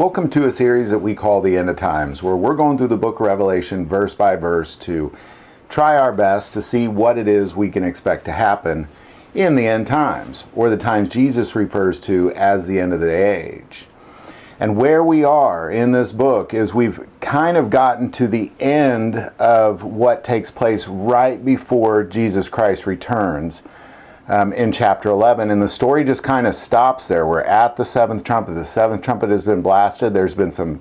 Welcome to a series that we call the End of Times, where we're going through the book of Revelation verse by verse to try our best to see what it is we can expect to happen in the end times, or the times Jesus refers to as the end of the age. And where we are in this book is we've kind of gotten to the end of what takes place right before Jesus Christ returns in chapter 11, and the story just kind of stops there. We're at the seventh trumpet. The seventh trumpet has been blasted. There's been some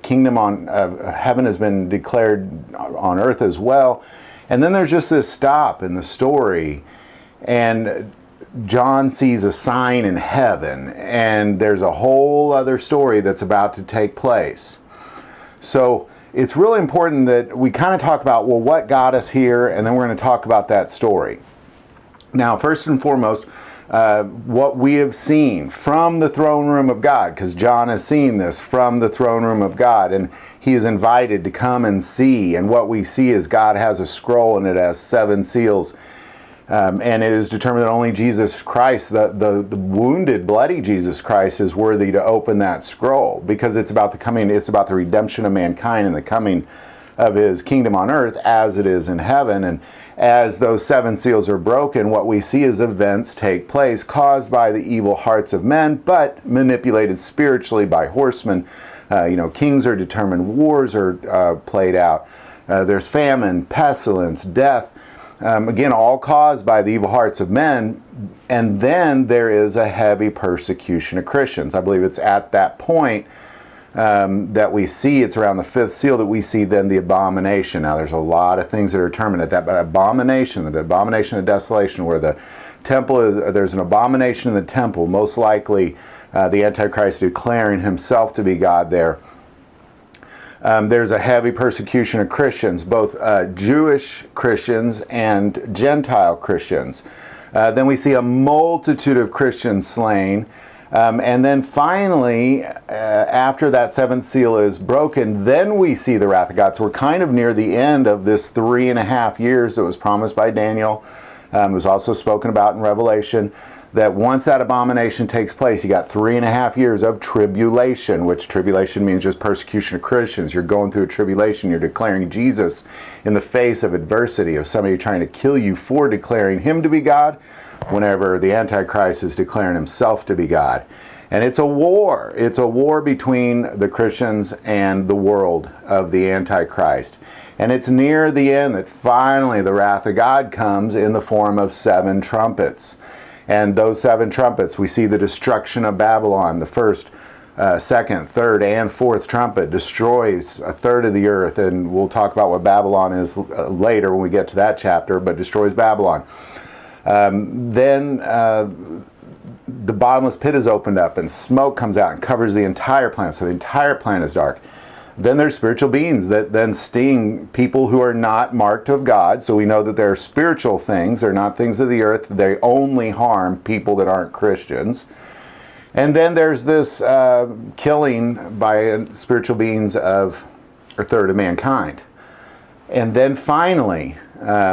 kingdom on heaven has been declared on earth as well, and then there's just this stop in the story, and John sees a sign in heaven, and there's a whole other story that's about to take place. So it's really important that we kind of talk about, well, what got us here, and then we're going to talk about that story. Now, first and foremost, what we have seen from the throne room of God, because John has seen this from the throne room of God, and he is invited to come and see. And what we see is God has a scroll, and it has 7 seals. And it is determined that only Jesus Christ, the wounded, bloody Jesus Christ, is worthy to open that scroll, because it's about the redemption of mankind and the coming of his kingdom on earth as it is in heaven. And as those 7 seals are broken, what we see is events take place caused by the evil hearts of men, but manipulated spiritually by horsemen. Kings are determined, wars are played out. There's famine, pestilence, death, again, all caused by the evil hearts of men. And then there is a heavy persecution of Christians. I believe it's at that point that we see, it's around the 5th seal that we see then the abomination. Now there's a lot of things that are determined at that, but abomination, the abomination of desolation, where the temple is, there's an abomination in the temple, most likely the Antichrist declaring himself to be God there. There's a heavy persecution of Christians, both Jewish Christians and Gentile Christians. Then we see a multitude of Christians slain. And then finally, after that 7th seal is broken, then we see the wrath of God. So we're kind of near the end of this 3.5 years that was promised by Daniel. It was also spoken about in Revelation, that once that abomination takes place, you got 3.5 years of tribulation, which tribulation means just persecution of Christians. You're going through a tribulation. You're declaring Jesus in the face of adversity, of somebody trying to kill you for declaring him to be God, whenever the Antichrist is declaring himself to be God. And it's a war. It's a war between the Christians and the world of the Antichrist. And it's near the end that finally the wrath of God comes in the form of 7 trumpets. And those 7 trumpets, we see the destruction of Babylon. The first, second, third, and fourth trumpet destroys 1/3 of the earth. And we'll talk about what Babylon is later when we get to that chapter, but destroys Babylon. Then the bottomless pit is opened up, and smoke comes out and covers the entire planet, so the entire planet is dark. Then there's spiritual beings that then sting people who are not marked of God, so we know that they're spiritual things. They're not things of the earth. They only harm people that aren't Christians. And then there's this killing by spiritual beings of 1/3 of mankind. And then finally,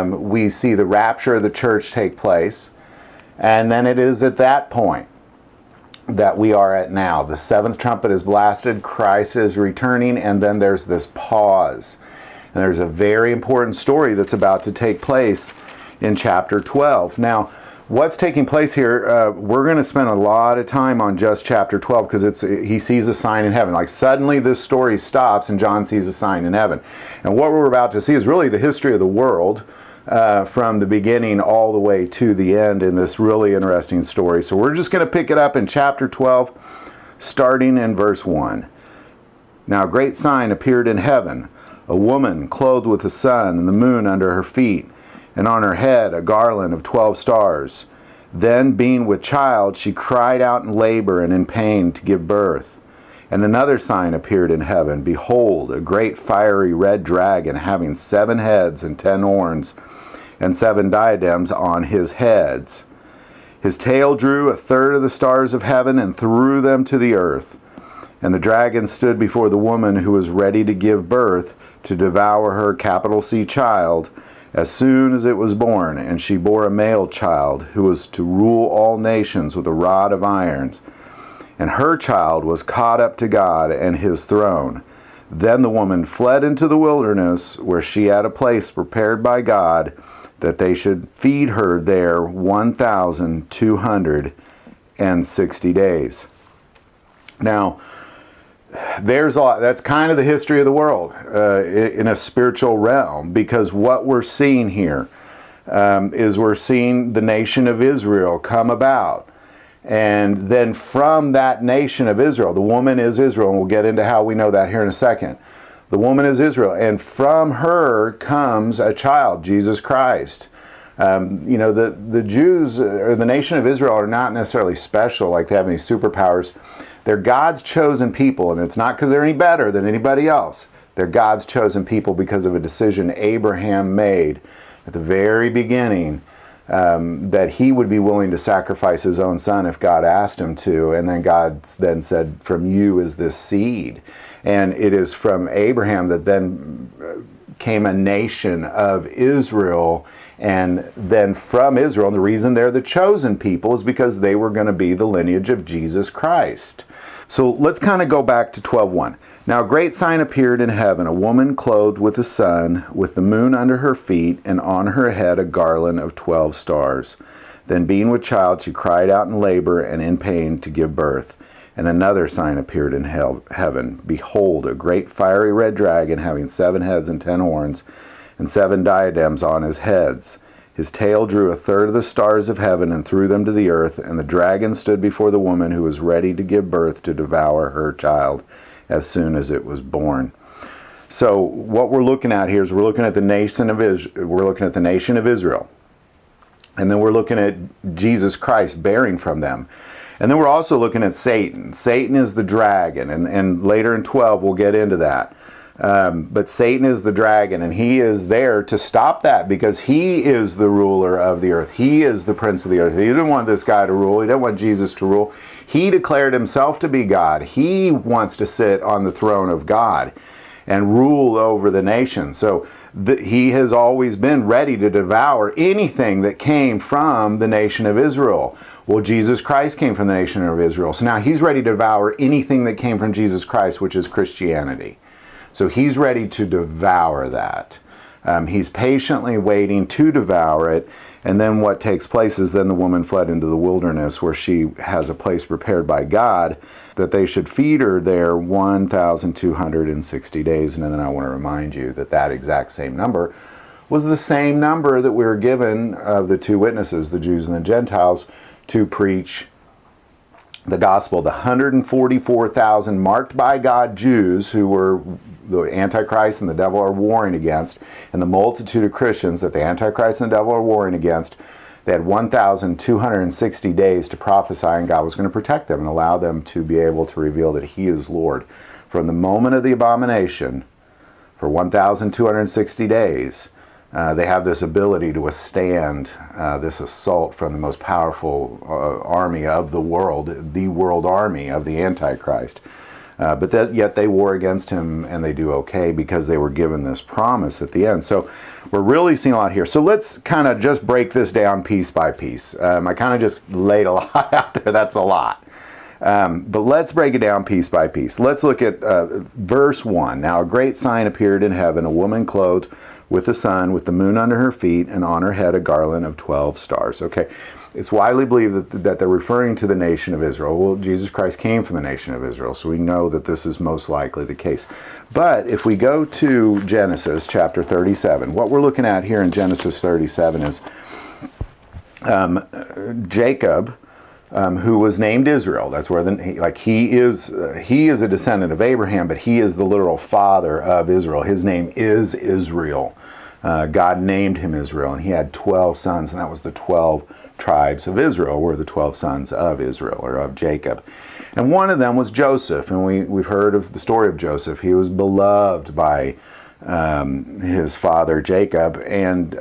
we see the rapture of the church take place, and then it is at that point that we are at now. The 7th trumpet is blasted, Christ is returning, and then there's this pause. And there's a very important story that's about to take place in chapter 12. Now, what's taking place here, we're going to spend a lot of time on just chapter 12, because he sees a sign in heaven. Like, suddenly this story stops and John sees a sign in heaven. And what we're about to see is really the history of the world from the beginning all the way to the end in this really interesting story. So we're just going to pick it up in chapter 12, starting in verse 1. Now a great sign appeared in heaven, a woman clothed with the sun and the moon under her feet, and on her head a garland of 12 stars. Then, being with child, she cried out in labor and in pain to give birth. And another sign appeared in heaven. Behold, a great fiery red dragon, having 7 heads and 10 horns, and 7 diadems on his heads. His tail drew 1/3 of the stars of heaven and threw them to the earth. And the dragon stood before the woman who was ready to give birth, to devour her capital C child, as soon as it was born. And she bore a male child, who was to rule all nations with a rod of iron. and her child was caught up to God and his throne. Then the woman fled into the wilderness, where she had a place prepared by God, that they should feed her there 1,260 days. Now, that's kind of the history of the world in a spiritual realm, because what we're seeing here is we're seeing the nation of Israel come about. And then from that nation of Israel, the woman is Israel, and we'll get into how we know that here in a second. The woman is Israel, and from her comes a child, Jesus Christ. The Jews, or the nation of Israel, are not necessarily special, like they have any superpowers. They're God's chosen people, and it's not because they're any better than anybody else. They're God's chosen people because of a decision Abraham made at the very beginning, that he would be willing to sacrifice his own son if God asked him to. And then God then said, from you is this seed. And it is from Abraham that then came a nation of Israel. And then from Israel, and the reason they're the chosen people is because they were going to be the lineage of Jesus Christ. So let's kind of go back to 12:1. Now a great sign appeared in heaven, a woman clothed with the sun, with the moon under her feet, and on her head a garland of 12 stars. Then being with child, she cried out in labor and in pain to give birth. And another sign appeared in heaven. Behold, a great fiery red dragon, having 7 heads and 10 horns, and 7 diadems on his heads. His tail drew a third of the stars of heaven and threw them to the earth, and the dragon stood before the woman who was ready to give birth to devour her child as soon as it was born. So what we're looking at here is we're looking at the nation of Israel. And then we're looking at Jesus Christ bearing from them. And then we're also looking at Satan. Satan is the dragon, and later in 12 we'll get into that. But Satan is the dragon, and he is there to stop that, because he is the ruler of the earth. He is the prince of the earth. He didn't want this guy to rule. He didn't want Jesus to rule. He declared himself to be God. He wants to sit on the throne of God and rule over the nation. So he has always been ready to devour anything that came from the nation of Israel. Well, Jesus Christ came from the nation of Israel. So now he's ready to devour anything that came from Jesus Christ, which is Christianity. So he's ready to devour that. He's patiently waiting to devour it. And then what takes place is then the woman fled into the wilderness, where she has a place prepared by God, that they should feed her there 1,260 days. And then I want to remind you that that exact same number was the same number that we were given of the 2 witnesses, the Jews and the Gentiles, to preach the gospel. The 144,000 marked by God Jews, who were the Antichrist and the devil are warring against, and the multitude of Christians that the Antichrist and the devil are warring against, they had 1,260 days to prophesy, and God was going to protect them and allow them to be able to reveal that he is Lord. From the moment of the abomination, for 1,260 days, they have this ability to withstand this assault from the most powerful army of the world army of the Antichrist. But yet they war against him, and they do okay because they were given this promise at the end. So we're really seeing a lot here. So let's kind of just break this down piece by piece. I kind of just laid a lot out there. That's a lot. But let's break it down piece by piece. Let's look at verse 1. Now a great sign appeared in heaven, a woman clothed with the sun, with the moon under her feet, and on her head a garland of 12 stars. Okay, it's widely believed that they're referring to the nation of Israel. Well, Jesus Christ came from the nation of Israel, so we know that this is most likely the case. But if we go to Genesis chapter 37, what we're looking at here in Genesis 37 is Jacob, who was named Israel. That's where he is a descendant of Abraham, but he is the literal father of Israel. His name is Israel. God named him Israel, and he had 12 sons, and that was the 12 tribes of Israel, were the 12 sons of Israel, or of Jacob. And one of them was Joseph, and we've heard of the story of Joseph. He was beloved by his father Jacob, and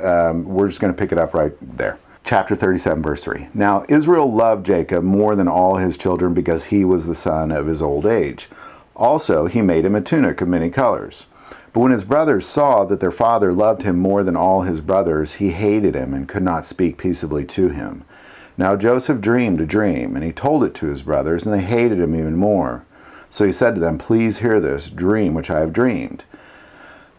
we're just going to pick it up right there. Chapter 37, verse 3. Now Israel loved Jacob more than all his children, because he was the son of his old age. Also he made him a tunic of many colors. But when his brothers saw that their father loved him more than all his brothers, he hated him and could not speak peaceably to him. Now Joseph dreamed a dream, and he told it to his brothers, and they hated him even more. So he said to them, Please hear this dream which I have dreamed.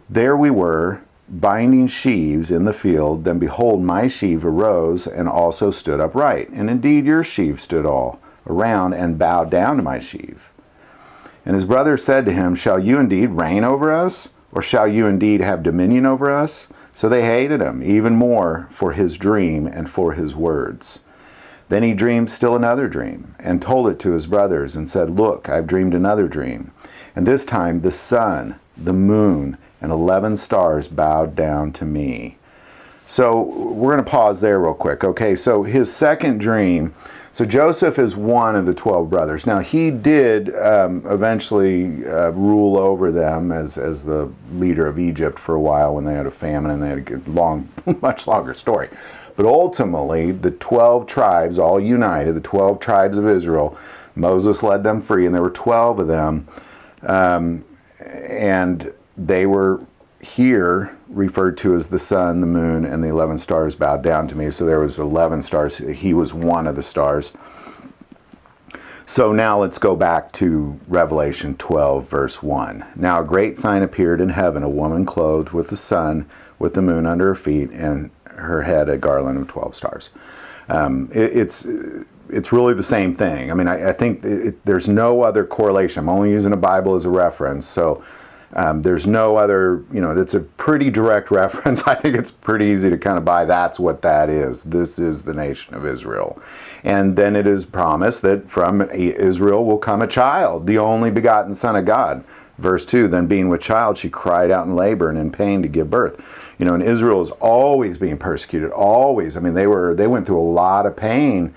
There we were, binding sheaves in the field. Then behold, my sheaf arose and also stood upright. And indeed your sheaf stood all around and bowed down to my sheaf. And his brothers said to him, Shall you indeed reign over us? Or shall you indeed have dominion over us? So they hated him even more for his dream and for his words. Then he dreamed still another dream, and told it to his brothers, and said, Look, I've dreamed another dream. And this time the sun, the moon, and 11 stars bowed down to me. So we're going to pause there real quick. Okay, so his second dream. So Joseph is one of the 12 brothers. Now he did eventually rule over them as the leader of Egypt for a while when they had a famine, and they had a long, much longer story. But ultimately, the 12 tribes all united, the 12 tribes of Israel, Moses led them free, and there were 12 of them, and they were here referred to as the sun, the moon, and the 11 stars bowed down to me. So there was 11 stars. He was one of the stars. So now let's go back to Revelation 12, verse 1. Now a great sign appeared in heaven, a woman clothed with the sun, with the moon under her feet, and her head a garland of 12 stars. It's really the same thing. I mean, I think there's no other correlation. I'm only using a Bible as a reference, so there's no other, it's a pretty direct reference. I think it's pretty easy to kind of buy that's what that is. This is the nation of Israel. And then it is promised that from Israel will come a child, the only begotten Son of God. Verse 2, then being with child, she cried out in labor and in pain to give birth. And Israel is always being persecuted, always. I mean, they went through a lot of pain,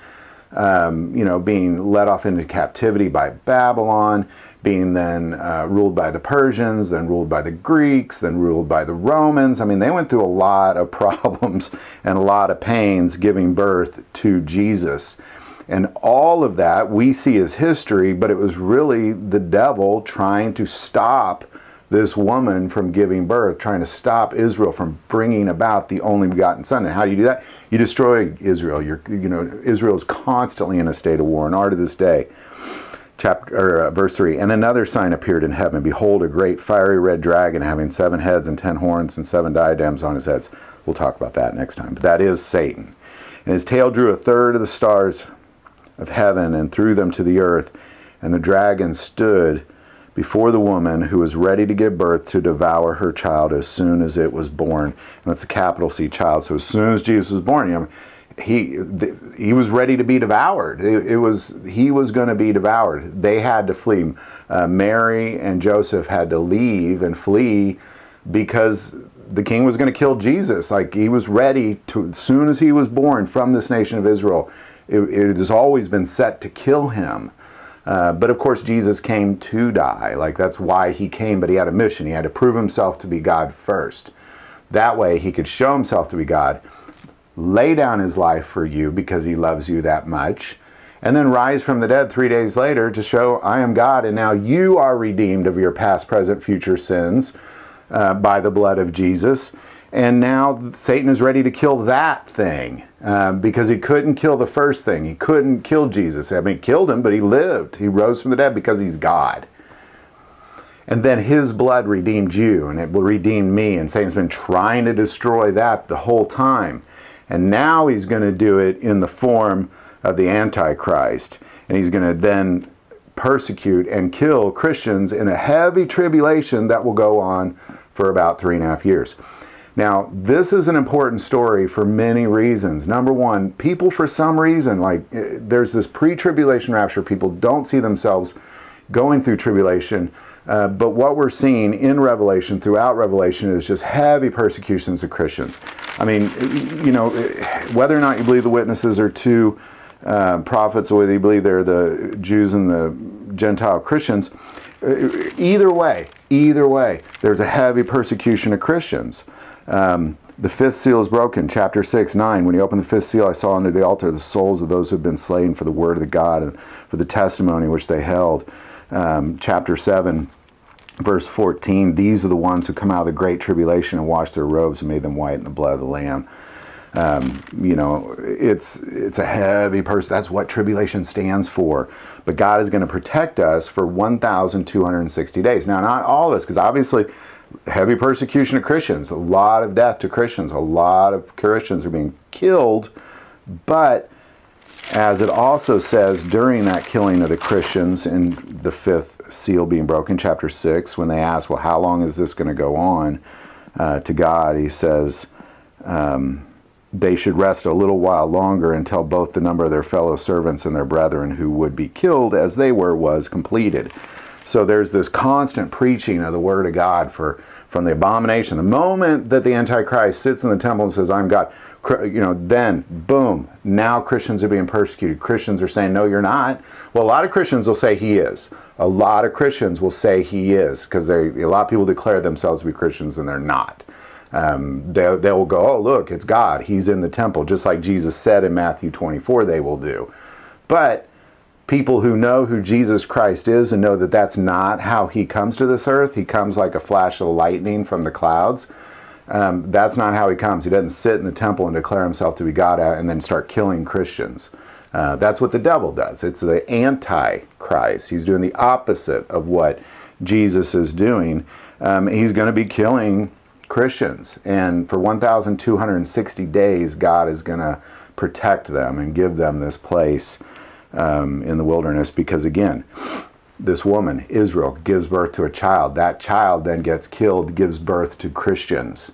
being led off into captivity by Babylon, being then ruled by the Persians, then ruled by the Greeks, then ruled by the Romans. I mean, they went through a lot of problems and a lot of pains giving birth to Jesus. And all of that we see as history, but it was really the devil trying to stop this woman from giving birth, trying to stop Israel from bringing about the only begotten Son. And how do you do that? You destroy Israel. Israel is constantly in a state of war and are to this day. Verse 3, and another sign appeared in heaven. Behold, a great fiery red dragon having 7 heads and 10 horns and 7 diadems on his heads. We'll talk about that next time. But that is Satan. And his tail drew 1/3 of the stars of heaven and threw them to the earth. And the dragon stood before the woman who was ready to give birth to devour her child as soon as it was born. And that's a capital C, child. So as soon as Jesus was born, he was ready to be devoured. He was going to be devoured. They had to flee. Mary and Joseph had to leave and flee because the king was going to kill Jesus. Like, he was ready to, as soon as he was born from this nation of Israel, it has always been set to kill him. But of course, Jesus came to die. Like, that's why he came, but he had a mission. He had to prove himself to be God first. That way he could show himself to be God, lay down his life for you because he loves you that much, and then rise from the dead 3 days later to show, I am God, and now you are redeemed of your past, present, future sins by the blood of Jesus. And now Satan is ready to kill that thing because he couldn't kill the first thing. He couldn't kill Jesus. I mean, he killed him, but he lived. He rose from the dead because he's God. And then his blood redeemed you, and it will redeem me. And Satan's been trying to destroy that the whole time. And now he's going to do it in the form of the Antichrist. And he's going to then persecute and kill Christians in a heavy tribulation that will go on for about 3.5 years. Now, this is an important story for many reasons. Number one, people for some reason, there's this pre-tribulation rapture, people don't see themselves going through tribulation, but what we're seeing in Revelation, throughout Revelation, is just heavy persecutions of Christians. I mean, whether or not you believe the witnesses are two prophets, or whether you believe they're the Jews and the Gentile Christians, either way, there's a heavy persecution of Christians. The fifth seal is broken, chapter 6:9. When he opened the fifth seal, I saw under the altar the souls of those who have been slain for the word of the God and for the testimony which they held. Chapter 7, verse 14. These are the ones who come out of the great tribulation and washed their robes and made them white in the blood of the Lamb. It's a heavy person. That's what tribulation stands for. But God is going to protect us for 1,260 days. Now, not all of us, because obviously heavy persecution of Christians, a lot of death to Christians, a lot of Christians are being killed. But as it also says during that killing of the Christians in the fifth seal being broken, chapter 6, when they ask, well, how long is this going to go on? To God, he says, they should rest a little while longer until both the number of their fellow servants and their brethren who would be killed as they were was completed. So there's this constant preaching of the word of God from the abomination. The moment that the Antichrist sits in the temple and says, I'm God, then boom, now Christians are being persecuted. Christians are saying, no, you're not. Well, a lot of Christians will say he is. A lot of Christians will say he is, because a lot of people declare themselves to be Christians and they're not. They will go, oh, look, it's God. He's in the temple. Just like Jesus said in Matthew 24, they will do. But people who know who Jesus Christ is and know that that's not how he comes to this earth, he comes like a flash of lightning from the clouds. That's not how he comes. He doesn't sit in the temple and declare himself to be God and then start killing Christians. That's what the devil does. It's the Antichrist. He's doing the opposite of what Jesus is doing. He's going to be killing Christians. And for 1,260 days, God is going to protect them and give them this place in the wilderness. Because again, this woman, Israel, gives birth to a child. That child then gets killed, gives birth to Christians.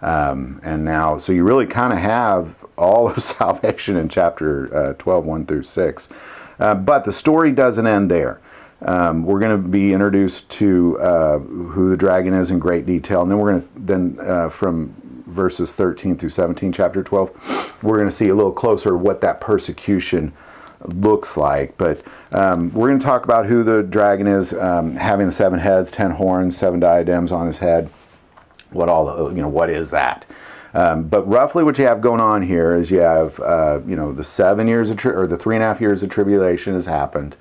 And now, so you really kind of have all of salvation in chapter 12, 1 through 6. But the story doesn't end there. We're going to be introduced to who the dragon is in great detail. And then we're going to, from verses 13 through 17, chapter 12, we're going to see a little closer what that persecution looks like. But we're going to talk about who the dragon is, having the 7 heads, 10 horns, 7 diadems on his head. What is that? But roughly what you have going on here is you have, the 7 years of or the 3.5 years of tribulation has happened.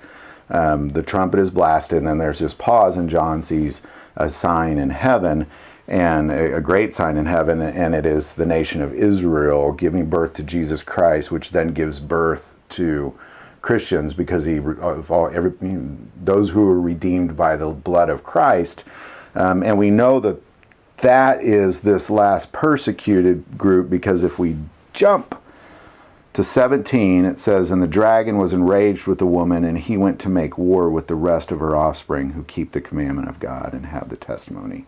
The trumpet is blasted, and then there's this pause, and John sees a sign in heaven, and a great sign in heaven, and it is the nation of Israel giving birth to Jesus Christ, which then gives birth to Christians, because those who are redeemed by the blood of Christ. And we know that is this last persecuted group, because if we jump to 17, it says, and the dragon was enraged with the woman, and he went to make war with the rest of her offspring who keep the commandment of God and have the testimony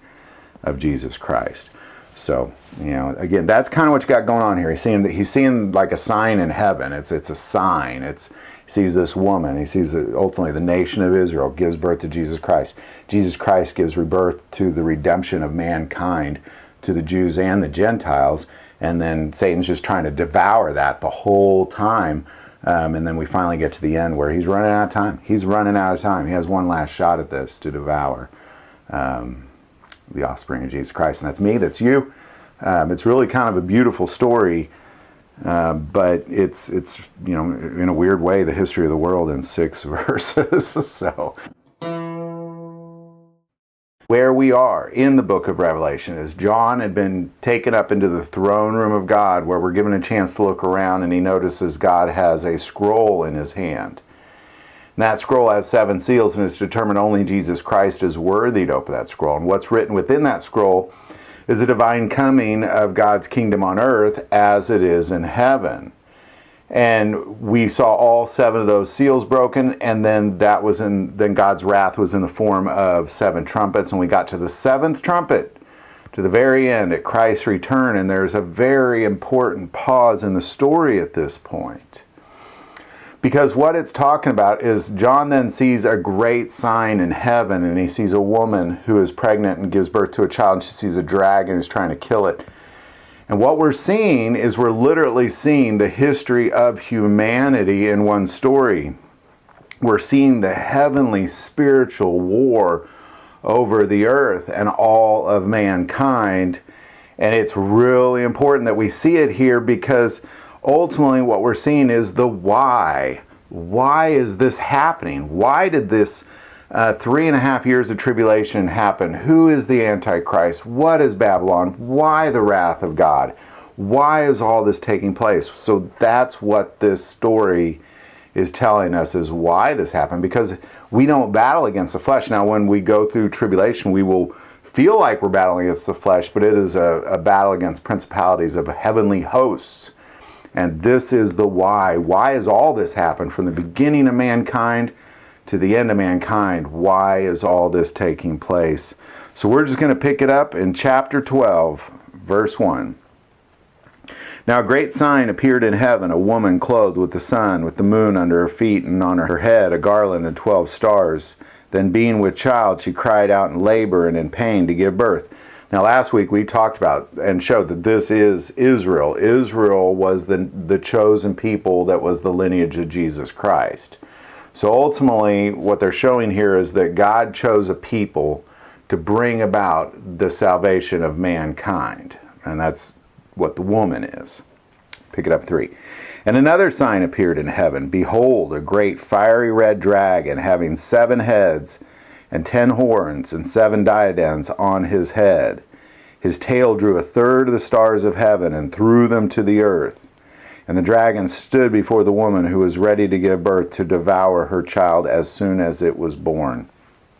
of Jesus Christ. So, again, that's kind of what you got going on here. He's seeing like a sign in heaven. It's a sign. He sees this woman. He sees ultimately the nation of Israel gives birth to Jesus Christ. Jesus Christ gives rebirth to the redemption of mankind, to the Jews and the Gentiles. And then Satan's just trying to devour that the whole time. And then we finally get to the end where he's running out of time. He has one last shot at this to devour the offspring of Jesus Christ. And that's me, that's you. It's really kind of a beautiful story. But it's in a weird way, the history of the world in 6 verses. So where we are in the book of Revelation is John had been taken up into the throne room of God, where we're given a chance to look around, and he notices God has a scroll in his hand. And that scroll has 7 seals, and it's determined only Jesus Christ is worthy to open that scroll. And what's written within that scroll is the divine coming of God's kingdom on earth as it is in heaven. And we saw all 7 of those seals broken, and then then God's wrath was in the form of 7 trumpets, and we got to the 7th trumpet, to the very end at Christ's return, and there's a very important pause in the story at this point. Because what it's talking about is John then sees a great sign in heaven, and he sees a woman who is pregnant and gives birth to a child, and she sees a dragon who's trying to kill it. And what we're seeing is we're literally seeing the history of humanity in one story. We're seeing the heavenly spiritual war over the earth and all of mankind. And it's really important that we see it here, because ultimately what we're seeing is the why. Why is this happening? Why did this 3.5 years of tribulation happen? Who is the Antichrist? What is Babylon? Why the wrath of God? Why is all this taking place? So that's what this story is telling us, is why this happened, because we don't battle against the flesh. Now, when we go through tribulation, we will feel like we're battling against the flesh, but it is a battle against principalities of heavenly hosts. And this is the why. Why has all this happened from the beginning of mankind to the end of mankind? Why is all this taking place? So we're just going to pick it up in chapter 12, verse 1. Now a great sign appeared in heaven, a woman clothed with the sun, with the moon under her feet, and on her head a garland of 12 stars. Then being with child, she cried out in labor and in pain to give birth. Now last week we talked about and showed that this is Israel. Israel was the chosen people that was the lineage of Jesus Christ. So ultimately what they're showing here is that God chose a people to bring about the salvation of mankind. And that's what the woman is. Pick it up 3. And another sign appeared in heaven. Behold, a great fiery red dragon, having 7 heads and 10 horns and 7 diadems on his head. His tail drew a third of the stars of heaven and threw them to the earth. And the dragon stood before the woman who was ready to give birth to devour her child as soon as it was born.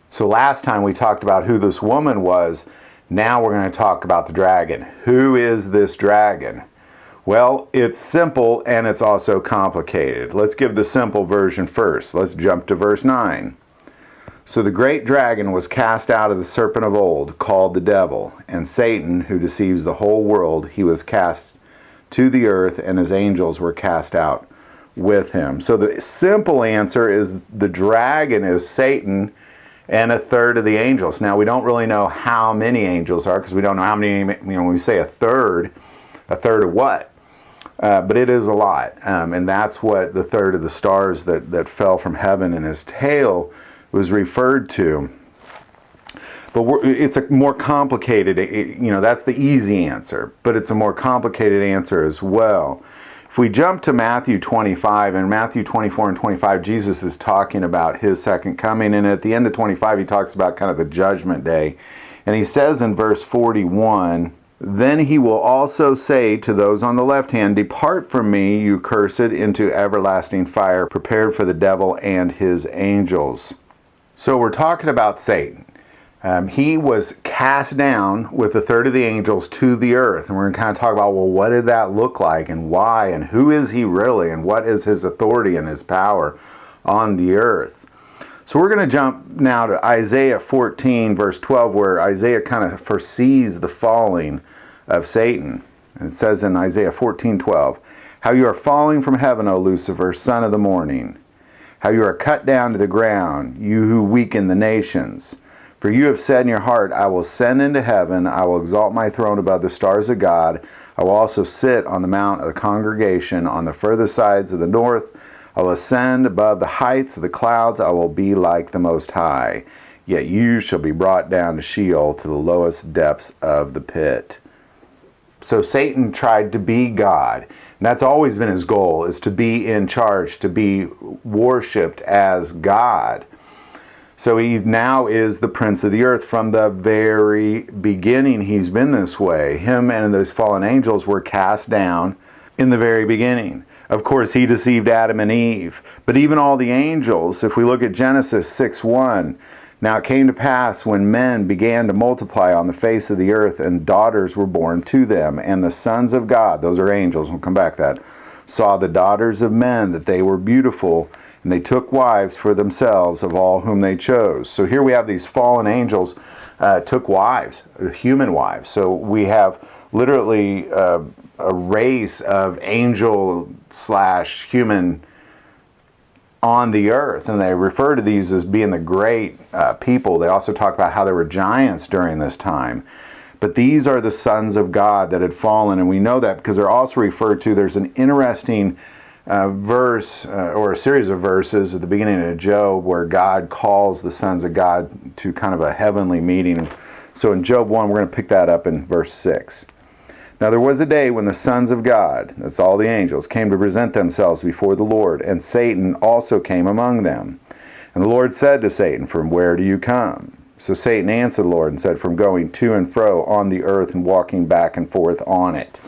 So last time we talked about who this woman was. Now we're going to talk about the dragon. Who is this dragon? Well, it's simple and it's also complicated. Let's give the simple version first. Let's jump to verse 9. So the great dragon was cast out of the serpent of old, called the devil, and Satan, who deceives the whole world. He was cast to the earth, and his angels were cast out with him. So the simple answer is the dragon is Satan and a third of the angels. Now, we don't really know how many angels are, because we don't know how many, when we say a third of what? But it is a lot. And that's what the third of the stars that fell from heaven in his tail was referred to. But it's a more complicated, that's the easy answer, but it's a more complicated answer as well. If we jump to Matthew 25, in Matthew 24 and 25, Jesus is talking about his second coming, and at the end of 25, he talks about kind of the judgment day. And he says in verse 41, then he will also say to those on the left hand, depart from me, you cursed, into everlasting fire, prepared for the devil and his angels. So we're talking about Satan. He was cast down with a third of the angels to the earth. And we're going to kind of talk about, well, what did that look like and why and who is he really and what is his authority and his power on the earth. So we're going to jump now to Isaiah 14 verse 12, where Isaiah kind of foresees the falling of Satan. And it says in Isaiah 14:12, how you are falling from heaven, O Lucifer, son of the morning. How you are cut down to the ground, you who weaken the nations. For you have said in your heart, I will ascend into heaven, I will exalt my throne above the stars of God, I will also sit on the mount of the congregation on the furthest sides of the north, I will ascend above the heights of the clouds, I will be like the Most High. Yet you shall be brought down to Sheol, to the lowest depths of the pit. So Satan tried to be God. And that's always been his goal, is to be in charge, to be worshipped as God. So he now is the prince of the earth. From the very beginning, he's been this way. Him and those fallen angels were cast down in the very beginning. Of course, he deceived Adam and Eve. But even all the angels, if we look at Genesis 6:1, now it came to pass when men began to multiply on the face of the earth, and daughters were born to them, and the sons of God, those are angels, we'll come back to that, saw the daughters of men that they were beautiful, and they took wives for themselves of all whom they chose. So here we have these fallen angels took wives, human wives. So we have literally a race of angel/human on the earth, and they refer to these as being the great people. They also talk about how there were giants during this time. But these are the sons of God that had fallen, and we know that because they're also referred to. There's an interesting verse or a series of verses at the beginning of Job where God calls the sons of God to kind of a heavenly meeting. So in Job 1, we're going to pick that up in verse 6. Now there was a day when the sons of God, that's all the angels, came to present themselves before the Lord, and Satan also came among them. And the Lord said to Satan, from where do you come? So Satan answered the Lord and said, from going to and fro on the earth and walking back and forth on it.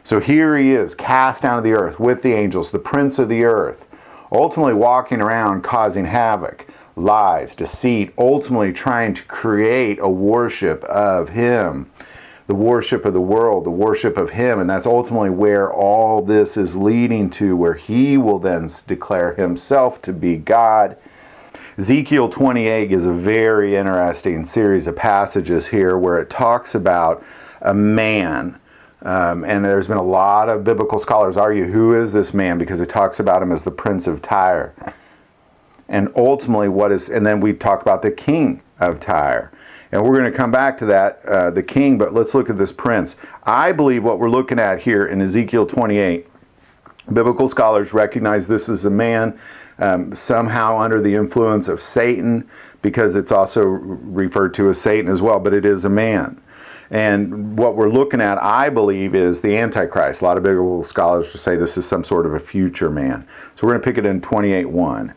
So here he is, cast down to the earth with the angels, the prince of the earth, ultimately walking around causing havoc, lies, deceit, ultimately trying to create a worship of him, the worship of the world, the worship of him. And that's ultimately where all this is leading to, where he will then declare himself to be God. Ezekiel 28 is a very interesting series of passages here where it talks about a man. And there's been a lot of biblical scholars argue, who is this man? Because it talks about him as the Prince of Tyre. And ultimately and then we talk about the king of Tyre. And we're going to come back to that, the king, but let's look at this prince. I believe what we're looking at here in Ezekiel 28, biblical scholars recognize this as a man somehow under the influence of Satan, because it's also referred to as Satan as well, but it is a man. And what we're looking at, I believe, is the Antichrist. A lot of biblical scholars will say this is some sort of a future man. So we're going to pick it in 28:1.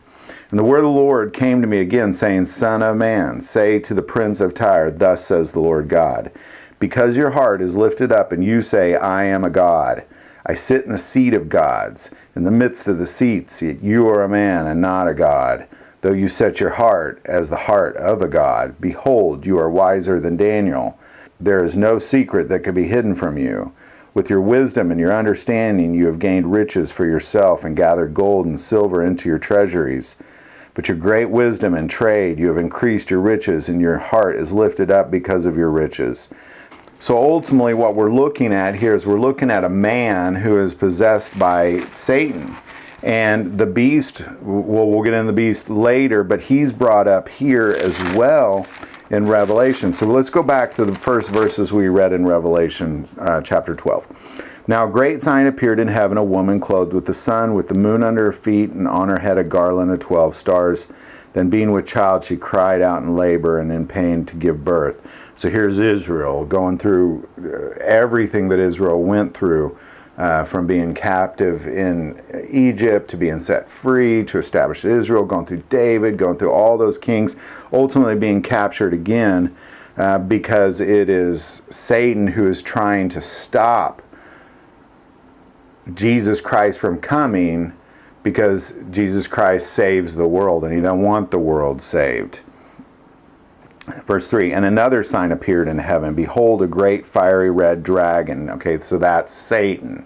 And the word of the Lord came to me again, saying, Son of man, say to the prince of Tyre, thus says the Lord God, because your heart is lifted up, and you say, I am a god. I sit in the seat of gods, in the midst of the seats, yet you are a man and not a god. Though you set your heart as the heart of a god, behold, you are wiser than Daniel. There is no secret that can be hidden from you. With your wisdom and your understanding you have gained riches for yourself and gathered gold and silver into your treasuries. But your great wisdom and trade you have increased your riches, and your heart is lifted up because of your riches. So ultimately what we're looking at here is we're looking at a man who is possessed by Satan. And the beast, we'll get into the beast later, but he's brought up here as well in Revelation. So let's go back to the first verses we read in Revelation chapter 12. Now a great sign appeared in heaven, a woman clothed with the sun, with the moon under her feet, and on her head a garland of 12 stars. Then being with child, she cried out in labor and in pain to give birth. So here's Israel going through everything that Israel went through, from being captive in Egypt to being set free, to establish Israel, going through David, going through all those kings, ultimately being captured again because it is Satan who is trying to stop Jesus Christ from coming, because Jesus Christ saves the world and he doesn't want the world saved. Verse 3, and another sign appeared in heaven. Behold, a great fiery red dragon. Okay, so that's Satan,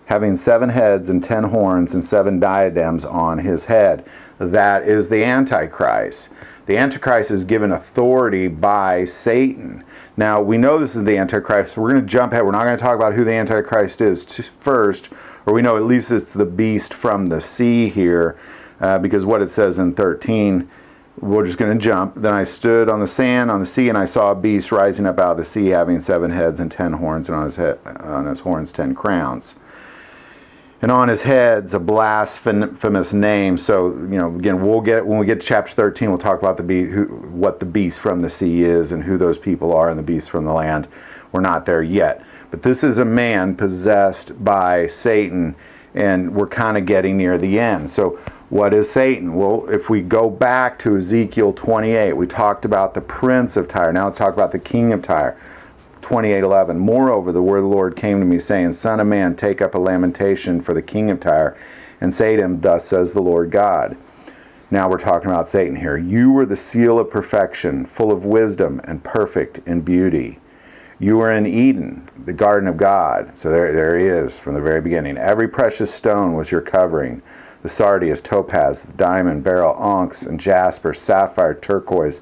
having 7 heads and 10 horns and 7 diadems on his head. That is the Antichrist. The Antichrist is given authority by Satan. Now, we know this is the Antichrist, so we're going to jump ahead. We're not going to talk about who the Antichrist is first, or we know at least it's the beast from the sea here, because what it says in 13, we're just going to jump. Then I stood on the sand, on the sea, and I saw a beast rising up out of the sea, having 7 heads and 10 horns, and on his horns 10 crowns. And on his heads a blasphemous name. So, again, when we get to chapter 13, we'll talk about what the beast from the sea is and who those people are, and the beast from the land. We're not there yet. But this is a man possessed by Satan, and we're kind of getting near the end. So what is Satan? Well, if we go back to Ezekiel 28, we talked about the prince of Tyre. Now let's talk about the king of Tyre. 28:11. Moreover, the word of the Lord came to me, saying, Son of man, take up a lamentation for the king of Tyre, and say to him, Thus says the Lord God. Now we're talking about Satan here. You were the seal of perfection, full of wisdom and perfect in beauty. You were in Eden, the garden of God. So there he is from the very beginning. Every precious stone was your covering. The sardius, topaz, the diamond, beryl, onyx, and jasper, sapphire, turquoise,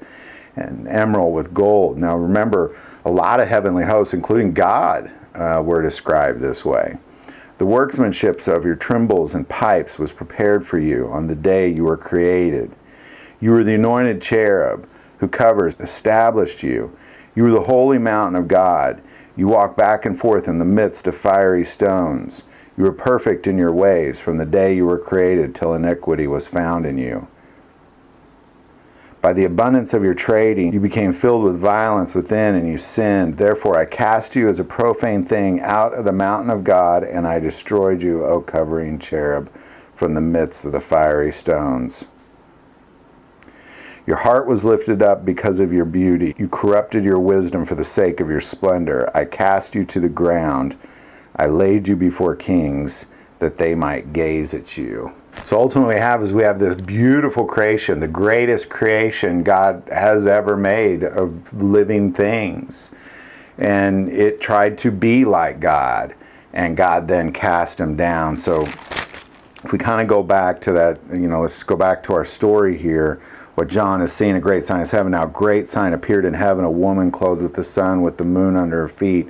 and emerald with gold. Now remember, a lot of heavenly hosts, including God, were described this way. The workmanship of your timbrels and pipes was prepared for you on the day you were created. You were the anointed cherub who covers, established you. You were the holy mountain of God. You walked back and forth in the midst of fiery stones. You were perfect in your ways from the day you were created till iniquity was found in you. By the abundance of your trading, you became filled with violence within, and you sinned. Therefore I cast you as a profane thing out of the mountain of God, and I destroyed you, O covering cherub, from the midst of the fiery stones. Your heart was lifted up because of your beauty. You corrupted your wisdom for the sake of your splendor. I cast you to the ground. I laid you before kings that they might gaze at you. So ultimately we have this beautiful creation, the greatest creation God has ever made of living things. And it tried to be like God, and God then cast him down. So if we kind of go back to that, let's go back to our story here. What John is seeing, a great sign is heaven. Now a great sign appeared in heaven, a woman clothed with the sun, with the moon under her feet,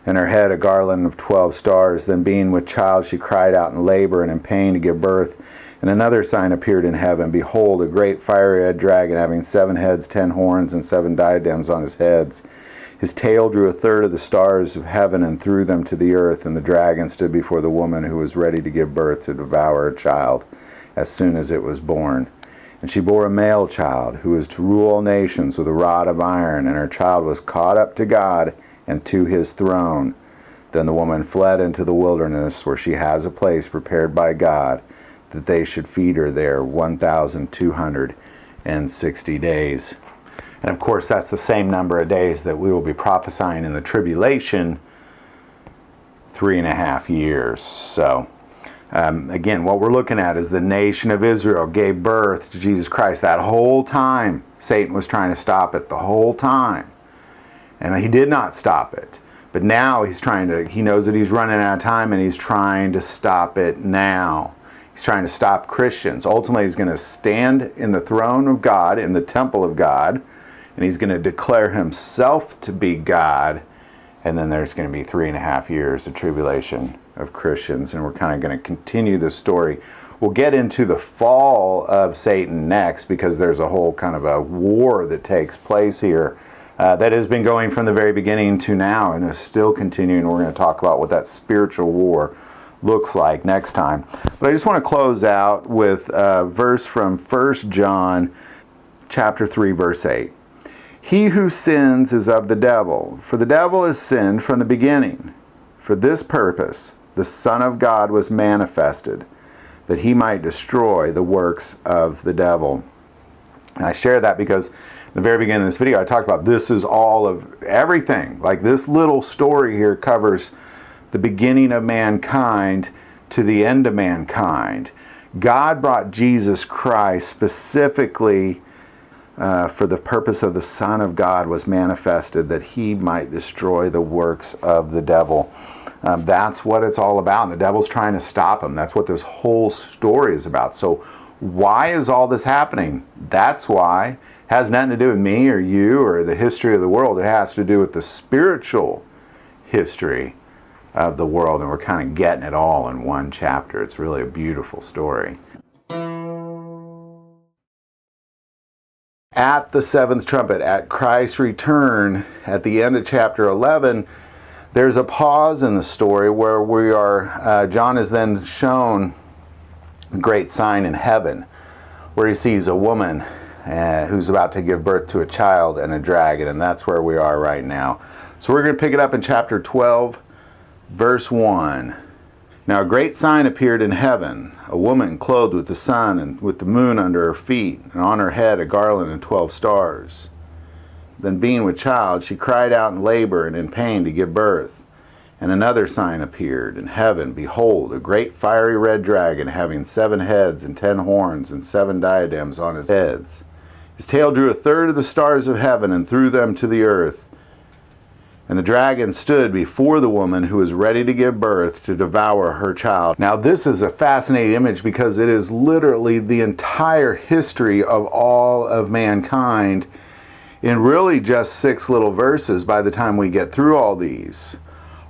and her head a garland of 12 stars. Then being with child, she cried out in labor and in pain to give birth. And another sign appeared in heaven. Behold, a great fiery red dragon, having 7 heads, 10 horns, and 7 diadems on his heads. His tail drew a third of the stars of heaven and threw them to the earth. And the dragon stood before the woman who was ready to give birth to devour a child as soon as it was born. And she bore a male child who was to rule all nations with a rod of iron. And her child was caught up to God and to his throne. Then the woman fled into the wilderness, where she has a place prepared by God, that they should feed her there 1,260 days. And of course, that's the same number of days that we will be prophesying in the tribulation, 3.5 years. So, again, what we're looking at is the nation of Israel gave birth to Jesus Christ. That whole time, Satan was trying to stop it the whole time. And he did not stop it. But now he knows that he's running out of time, and he's trying to stop it now. He's trying to stop Christians. Ultimately, he's going to stand in the throne of God, in the temple of God, and he's going to declare himself to be God. And then there's going to be 3.5 years of tribulation of Christians, and we're kind of going to continue this story. We'll get into the fall of Satan next, because there's a whole kind of a war that takes place here. That has been going from the very beginning to now, and is still continuing. We're going to talk about what that spiritual war looks like next time. But I just want to close out with a verse from 1 John chapter 3, verse 8. He who sins is of the devil, for the devil has sinned from the beginning. For this purpose the Son of God was manifested, that he might destroy the works of the devil. And I share that because in the very beginning of this video, I talked about this is all of everything. Like, this little story here covers the beginning of mankind to the end of mankind. God brought Jesus Christ specifically for the purpose of the Son of God was manifested, that he might destroy the works of the devil. That's what it's all about. And the devil's trying to stop him. That's what this whole story is about. So why is all this happening? That's why. It has nothing to do with me or you or the history of the world. It has to do with the spiritual history of the world. And we're kind of getting it all in one chapter. It's really a beautiful story. At the 7th trumpet, at Christ's return, at the end of chapter 11, there's a pause in the story where John is then shown a great sign in heaven, where he sees a woman who's about to give birth to a child and a dragon, and that's where we are right now. So we're going to pick it up in chapter 12, verse 1. Now a great sign appeared in heaven, a woman clothed with the sun and with the moon under her feet, and on her head a garland of 12 stars. Then being with child, she cried out in labor and in pain to give birth. And another sign appeared in heaven. Behold, a great fiery red dragon, having 7 heads and 10 horns and 7 diadems on his heads. His tail drew a third of the stars of heaven and threw them to the earth. And the dragon stood before the woman who was ready to give birth to devour her child. Now this is a fascinating image because it is literally the entire history of all of mankind in really just 6 little verses by the time we get through all these.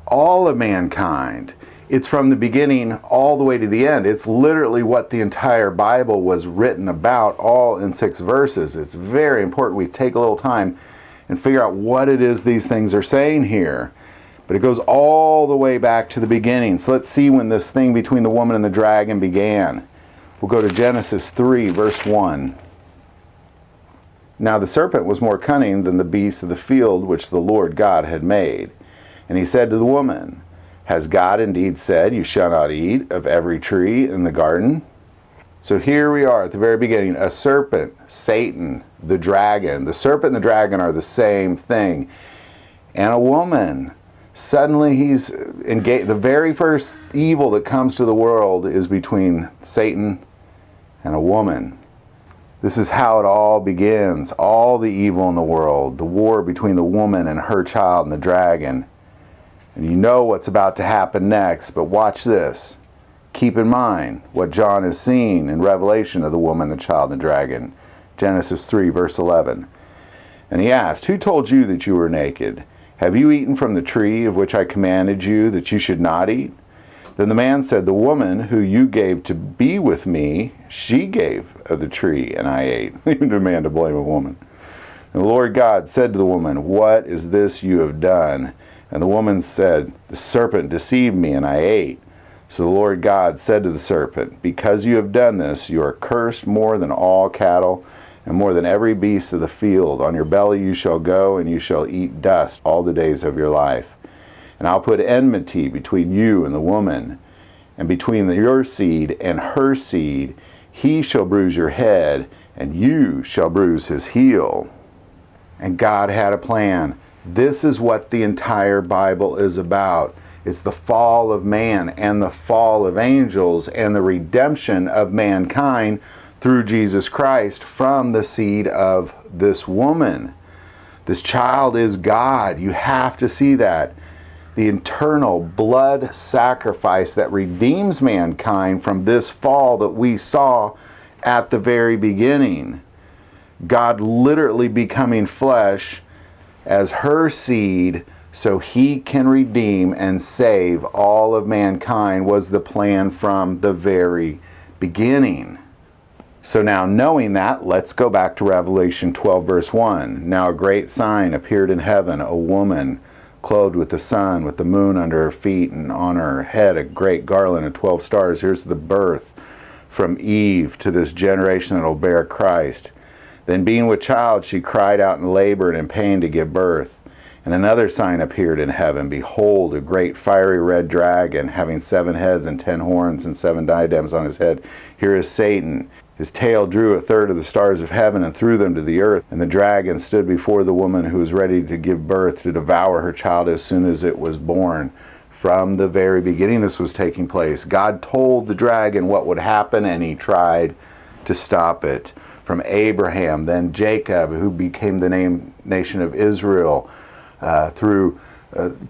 All of mankind. It's from the beginning all the way to the end. It's literally what the entire Bible was written about, all in 6 verses. It's very important we take a little time and figure out what it is these things are saying here. But it goes all the way back to the beginning. So let's see when this thing between the woman and the dragon began. We'll go to Genesis 3, verse 1. Now the serpent was more cunning than the beasts of the field which the Lord God had made. And he said to the woman, Has God indeed said, You shall not eat of every tree in the garden? So here we are at the very beginning. A serpent, Satan, the dragon. The serpent and the dragon are the same thing. And a woman Suddenly he's engaged. The very first evil that comes to the world is between Satan and a woman. This is how it all begins. All the evil in the world, the war between the woman and her child and the dragon. And you know what's about to happen next, but watch this. Keep in mind what John has seen in Revelation of the woman, the child, and the dragon. Genesis 3, verse 11. And he asked, "Who told you that you were naked? Have you eaten from the tree of which I commanded you that you should not eat?" Then the man said, "The woman who you gave to be with me, she gave of the tree, and I ate." Even a man to blame a woman. And the Lord God said to the woman, "What is this you have done?" And the woman said, "The serpent deceived me, and I ate." So the Lord God said to the serpent, "Because you have done this, you are cursed more than all cattle, and more than every beast of the field. On your belly you shall go, and you shall eat dust all the days of your life. And I'll put enmity between you and the woman, and between your seed and her seed. He shall bruise your head, and you shall bruise his heel." And God had a plan. This is what the entire Bible is about. It's the fall of man and the fall of angels and the redemption of mankind through Jesus Christ from the seed of this woman. This child is God. You have to see that. The eternal blood sacrifice that redeems mankind from this fall that we saw at the very beginning. God literally becoming flesh as her seed so he can redeem and save all of mankind was the plan from the very beginning. So now knowing that, let's go back to Revelation 12 verse 1. Now a great sign appeared in heaven, a woman clothed with the sun, with the moon under her feet, and on her head a great garland of 12 stars. Here's the birth from Eve to this generation that will bear Christ. Then being with child, she cried out in labor and in pain to give birth. And another sign appeared in heaven. Behold, a great fiery red dragon, having 7 heads and 10 horns and 7 diadems on his head. Here is Satan. His tail drew a third of the stars of heaven and threw them to the earth. And the dragon stood before the woman who was ready to give birth to devour her child as soon as it was born. From the very beginning this was taking place. God told the dragon what would happen, and he tried to stop it. From Abraham, then Jacob, who became the nation of Israel, through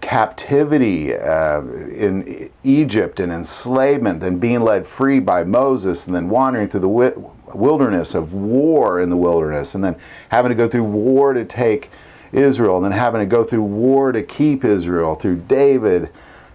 captivity in Egypt and enslavement, then being led free by Moses, and then wandering through the wilderness of war in the wilderness, and then having to go through war to take Israel, and then having to go through war to keep Israel through David.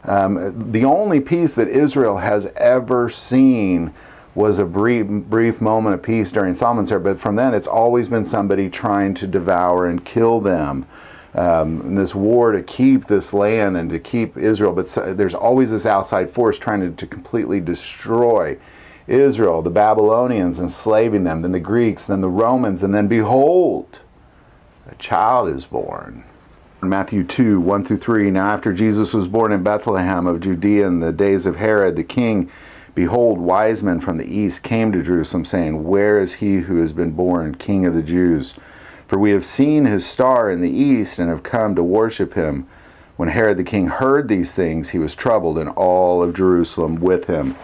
The only peace that Israel has ever seen was a brief moment of peace during Solomon's era, but from then it's always been somebody trying to devour and kill them. This war to keep this land and to keep Israel, but there's always this outside force trying to completely destroy Israel. The Babylonians enslaving them, then the Greeks, then the Romans, and then behold, a child is born. In Matthew 2, 1 through 3, now after Jesus was born in Bethlehem of Judea in the days of Herod the king, behold, wise men from the east came to Jerusalem, saying, "Where is he who has been born King of the Jews? For we have seen his star in the east and have come to worship him." When Herod the king heard these things, he was troubled, and all of Jerusalem with him.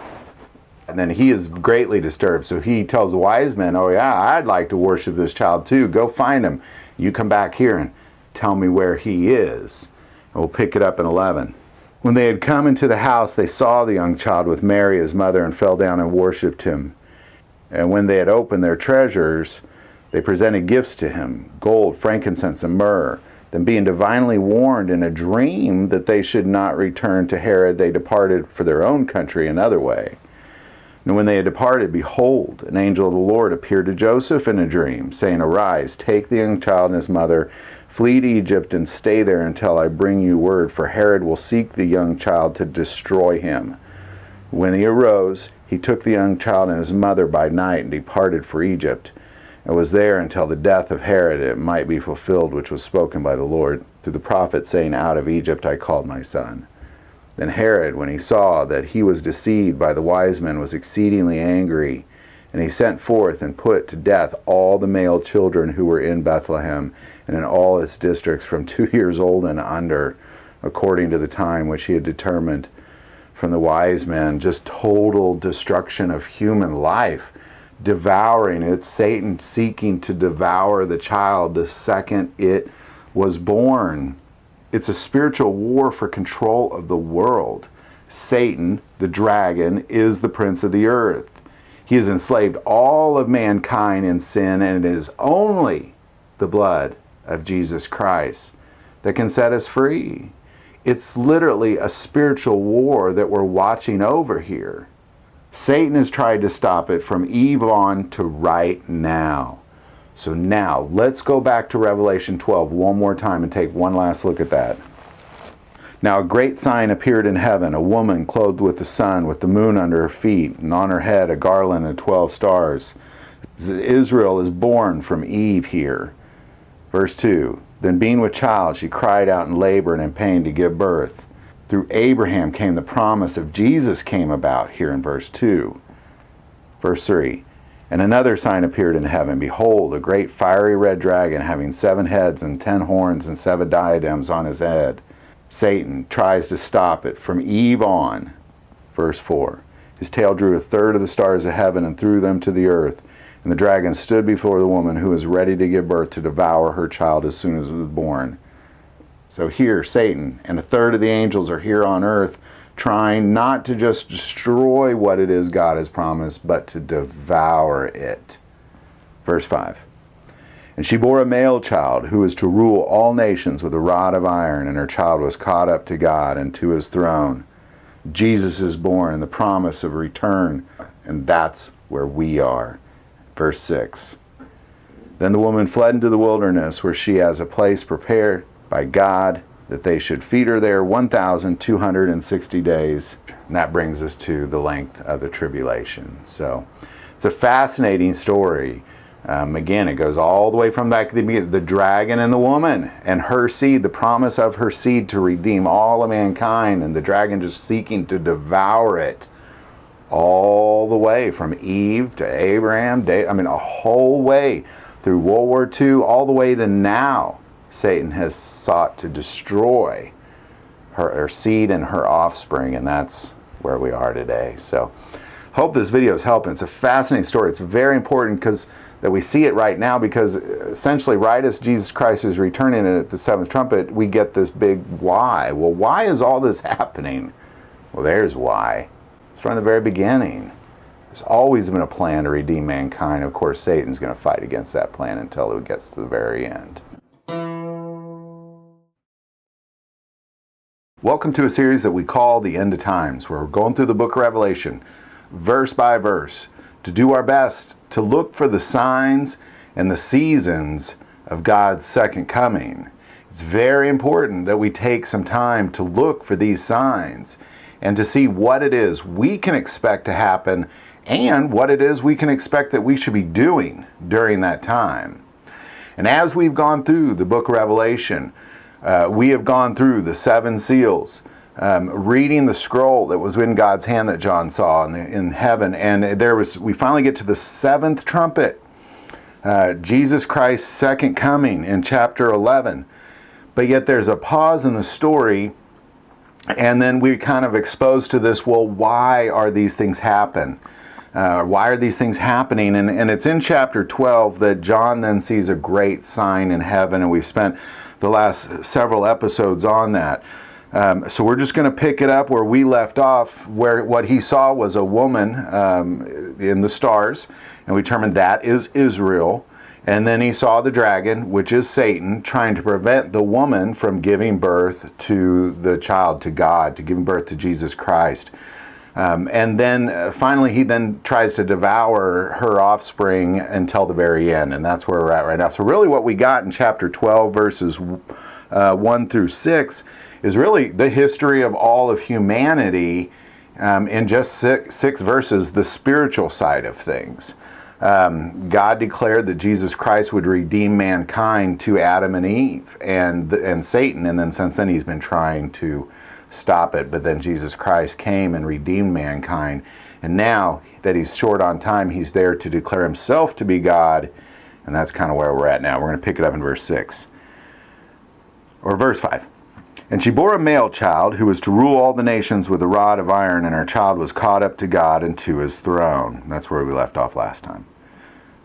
And then he is greatly disturbed. So he tells the wise men, "Oh yeah, I'd like to worship this child too. Go find him. You come back here and tell me where he is." And we'll pick it up in 11. When they had come into the house, they saw the young child with Mary his mother, and fell down and worshipped him. And when they had opened their treasures, they presented gifts to him, gold, frankincense, and myrrh. Then being divinely warned in a dream that they should not return to Herod, they departed for their own country another way. And when they had departed, behold, an angel of the Lord appeared to Joseph in a dream, saying, "Arise, take the young child and his mother, flee to Egypt, and stay there until I bring you word, for Herod will seek the young child to destroy him." When he arose, he took the young child and his mother by night and departed for Egypt, and was there until the death of Herod, it might be fulfilled which was spoken by the Lord through the prophet, saying, "Out of Egypt I called my son." Then Herod, when he saw that he was deceived by the wise men, was exceedingly angry, and he sent forth and put to death all the male children who were in Bethlehem and in all its districts from 2 years old and under, according to the time which he had determined from the wise men. Just total destruction of human life, devouring it. Satan seeking to devour the child the second it was born. It's a spiritual war for control of the world. Satan, the dragon, is the prince of the earth. He has enslaved all of mankind in sin, and it is only the blood of Jesus Christ that can set us free. It's literally a spiritual war that we're watching over here. Satan has tried to stop it from Eve on to right now. So now, let's go back to Revelation 12 one more time and take one last look at that. Now a great sign appeared in heaven, a woman clothed with the sun, with the moon under her feet, and on her head a garland of 12 stars. Israel is born from Eve here. Verse 2, then being with child, she cried out in labor and in pain to give birth. Through Abraham came the promise of Jesus came about here in verse 2. Verse 3, and another sign appeared in heaven. Behold, a great fiery red dragon having 7 heads and 10 horns and 7 diadems on his head. Satan tries to stop it from Eve on. Verse 4, his tail drew a third of the stars of heaven and threw them to the earth. And the dragon stood before the woman who was ready to give birth to devour her child as soon as it was born. So here, Satan and a third of the angels are here on earth trying not to just destroy what it is God has promised, but to devour it. Verse 5. And she bore a male child who was to rule all nations with a rod of iron, and her child was caught up to God and to his throne. Jesus is born, the promise of return, and that's where we are. Verse 6. Then the woman fled into the wilderness, where she has a place prepared by God, that they should feed her there 1,260 days. And that brings us to the length of the tribulation. So it's a fascinating story. Again, it goes all the way from back to the beginning, the dragon and the woman and her seed, the promise of her seed to redeem all of mankind, and the dragon just seeking to devour it, all the way from Eve to Abraham, a whole way through World War II, all the way to now. Satan has sought to destroy her seed and her offspring, and that's where we are today. So hope this video is helping. It's a fascinating story. It's very important that we see it right now, because essentially right as Jesus Christ is returning at the 7th trumpet, we get this big why. Well, why is all this happening? Well, there's why. It's from the very beginning. There's always been a plan to redeem mankind. Of course, Satan's going to fight against that plan until it gets to the very end. Welcome to a series that we call The End of Times, where we're going through the book of Revelation, verse by verse, to do our best to look for the signs and the seasons of God's second coming. It's very important that we take some time to look for these signs and to see what it is we can expect to happen and what it is we can expect that we should be doing during that time. And as we've gone through the book of Revelation, we have gone through the 7 seals, reading the scroll that was in God's hand that John saw in heaven, and we finally get to the 7th trumpet, Jesus Christ's second coming in chapter 11. But yet there's a pause in the story, and then we're kind of exposed to this, well, why are these things happening? Why are these things happening? And it's in chapter 12 that John then sees a great sign in heaven, and we've spent the last several episodes on that. So we're just going to pick it up where we left off, where what he saw was a woman in the stars, and we determined that is Israel. And then he saw the dragon, which is Satan, trying to prevent the woman from giving birth to the child, to God, to giving birth to Jesus Christ. And then finally he then tries to devour her offspring until the very end, and that's where we're at right now. So really what we got in chapter 12 verses 1 through 6 is really the history of all of humanity in just six verses, the spiritual side of things. God declared that Jesus Christ would redeem mankind to Adam and Eve and Satan, and then since then he's been trying to stop it, but then Jesus Christ came and redeemed mankind, and now that he's short on time, he's there to declare himself to be God, and that's kind of where we're at now. We're going to pick it up in verse 6 or verse 5. And she bore a male child who was to rule all the nations with a rod of iron, and her child was caught up to God and to his throne. That's where we left off last time.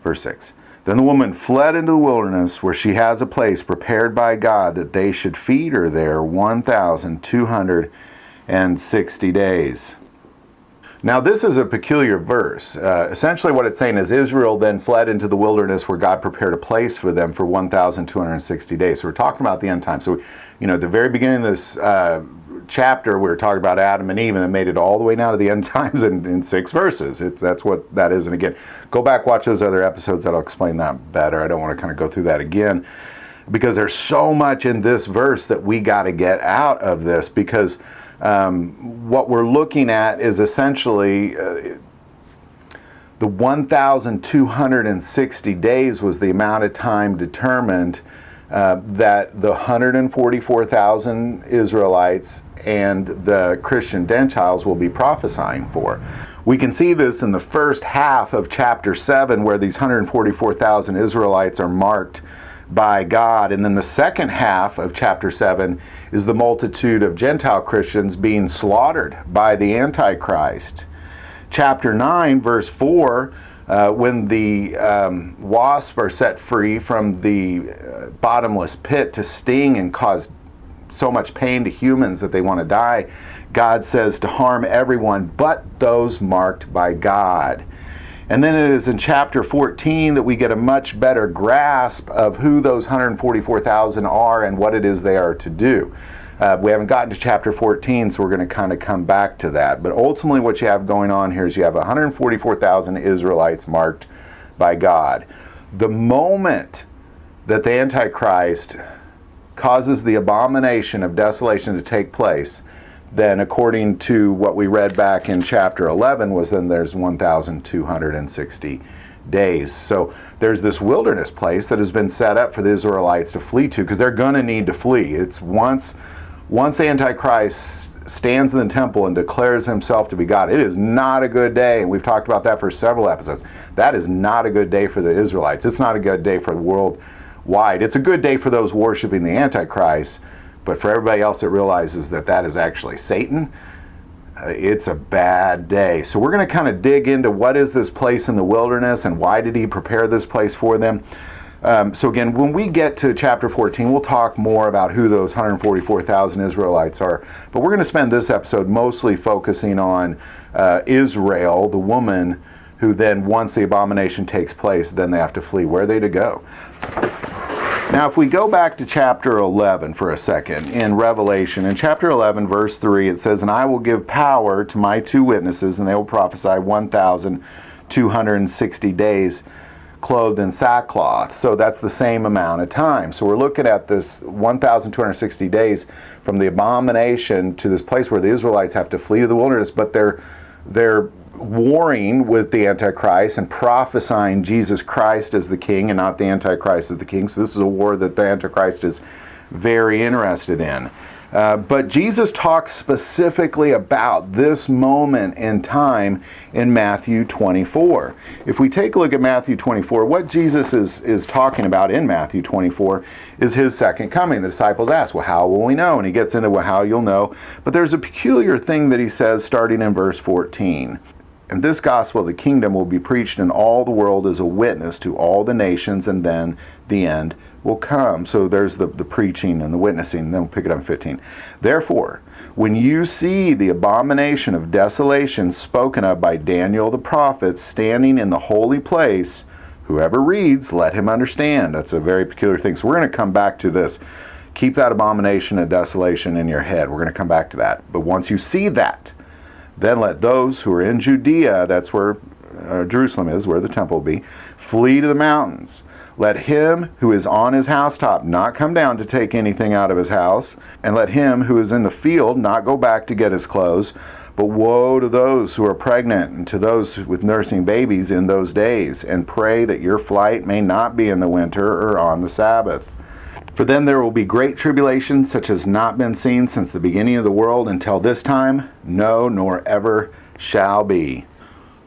Verse 6. Then the woman fled into the wilderness, where she has a place prepared by God that they should feed her there 1,260 days. Now this is a peculiar verse. Essentially what it's saying is Israel then fled into the wilderness where God prepared a place for them for 1,260 days. So we're talking about the end time. So, at the very beginning of this chapter, we were talking about Adam and Eve, and it made it all the way now to the end times in 6 verses. That's what that is. And again, go back, watch those other episodes that'll explain that better. I don't want to kind of go through that again, because there's so much in this verse that we got to get out of this, because what we're looking at is essentially the 1,260 days was the amount of time determined that the 144,000 Israelites and the Christian Gentiles will be prophesying for. We can see this in the first half of chapter 7, where these 144,000 Israelites are marked by God. And then the second half of chapter 7 is the multitude of Gentile Christians being slaughtered by the Antichrist. Chapter 9, verse 4, when the wasps are set free from the bottomless pit to sting and cause so much pain to humans that they want to die, God says to harm everyone but those marked by God. And then it is in chapter 14 that we get a much better grasp of who those 144,000 are and what it is they are to do. We haven't gotten to chapter 14, so we're going to kind of come back to that. But ultimately what you have going on here is you have 144,000 Israelites marked by God. The moment that the Antichrist causes the abomination of desolation to take place, then according to what we read back in chapter 11 was then there's 1,260 days. So there's this wilderness place that has been set up for the Israelites to flee to, because they're going to need to flee. It's once the Antichrist stands in the temple and declares himself to be God, it is not a good day. And we've talked about that for several episodes. That is not a good day for the Israelites. It's not a good day for the world wide. It's a good day for those worshiping the Antichrist, but for everybody else that realizes that that is actually Satan, it's a bad day. So we're going to kind of dig into what is this place in the wilderness and why did he prepare this place for them. So again, when we get to chapter 14, we'll talk more about who those 144,000 Israelites are. But we're going to spend this episode mostly focusing on Israel, the woman who then, once the abomination takes place, then they have to flee. Where are they to go? Now, if we go back to chapter 11 for a second, in Revelation, in chapter 11, verse 3, it says, "And I will give power to my 2 witnesses, and they will prophesy 1,260 days, clothed in sackcloth." So that's the same amount of time. So we're looking at this 1,260 days from the abomination to this place where the Israelites have to flee to the wilderness, but they're warring with the Antichrist and prophesying Jesus Christ as the king and not the Antichrist as the king. So this is a war that the Antichrist is very interested in. But Jesus talks specifically about this moment in time in Matthew 24. If we take a look at Matthew 24, what Jesus is talking about in Matthew 24 is his second coming. The disciples ask, well, how will we know? And he gets into how you'll know. But there's a peculiar thing that he says starting in verse 14. "And this gospel of the kingdom will be preached in all the world as a witness to all the nations, and then the end will come." So there's the preaching and the witnessing, and then we'll pick it up in 15. "Therefore, when you see the abomination of desolation spoken of by Daniel the prophet standing in the holy place, whoever reads, let him understand." That's a very peculiar thing. So we're going to come back to this. Keep that abomination of desolation in your head. We're going to come back to that. But once you see that, then let those who are in Judea, that's where Jerusalem is, where the temple will be, flee to the mountains. Let him who is on his housetop not come down to take anything out of his house, and let him who is in the field not go back to get his clothes. But woe to those who are pregnant and to those with nursing babies in those days, and pray that your flight may not be in the winter or on the Sabbath. For then there will be great tribulation, such as not been seen since the beginning of the world until this time, no, nor ever shall be.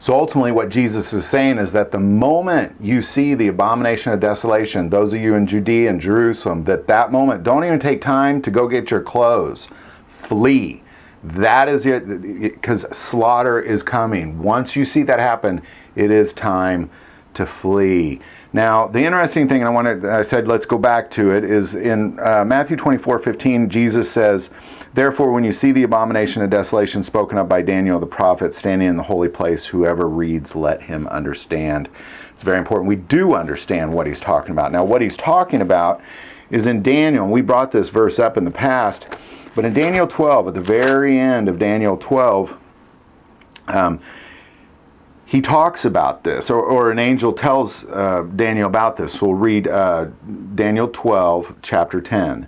So ultimately what Jesus is saying is that the moment you see the abomination of desolation, those of you in Judea and Jerusalem, that moment, don't even take time to go get your clothes. Flee. That is it, because slaughter is coming. Once you see that happen, it is time to flee. Now, the interesting thing, I said let's go back to it, is in Matthew 24:15, Jesus says, "Therefore, when you see the abomination of desolation spoken of by Daniel the prophet standing in the holy place, whoever reads, let him understand." It's very important we do understand what he's talking about. Now, what he's talking about is in Daniel, and we brought this verse up in the past, but in Daniel 12, at the very end of Daniel 12, he talks about this, or an angel tells Daniel about this. We'll read Daniel 12, chapter 10.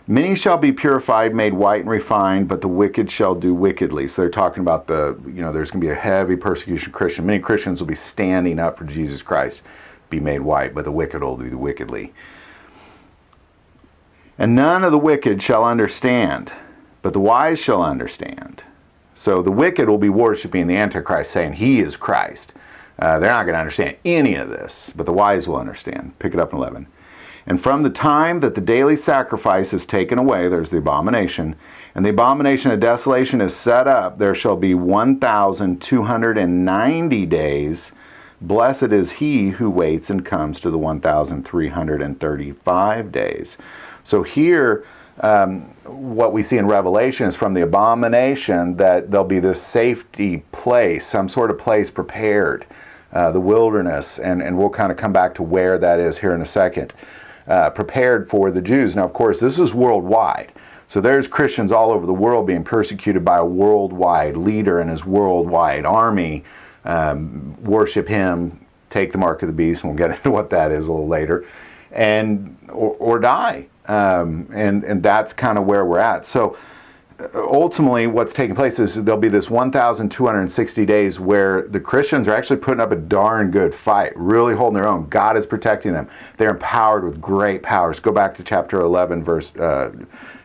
"Many shall be purified, made white and refined, but the wicked shall do wickedly." So they're talking about there's going to be a heavy persecution of Christians. Many Christians will be standing up for Jesus Christ, be made white, but the wicked will do wickedly. "And none of the wicked shall understand, but the wise shall understand." So the wicked will be worshiping the Antichrist, saying he is Christ. They're not going to understand any of this, but the wise will understand. Pick it up in 11. "And from the time that the daily sacrifice is taken away," there's the abomination, "and the abomination of desolation is set up, there shall be 1,290 days. Blessed is he who waits and comes to the 1,335 days. So here, what we see in Revelation is from the abomination that there'll be this safety place, some sort of place prepared, the wilderness, and we'll kind of come back to where that is here in a second, prepared for the Jews. Now, of course, this is worldwide. So there's Christians all over the world being persecuted by a worldwide leader and his worldwide army. Worship him, take the mark of the beast, and we'll get into what that is a little later, and or die. And that's kind of where we're at. So ultimately what's taking place is there'll be this 1,260 days where the Christians are actually putting up a darn good fight, really holding their own. God is protecting them. They're empowered with great powers. Go back to chapter 11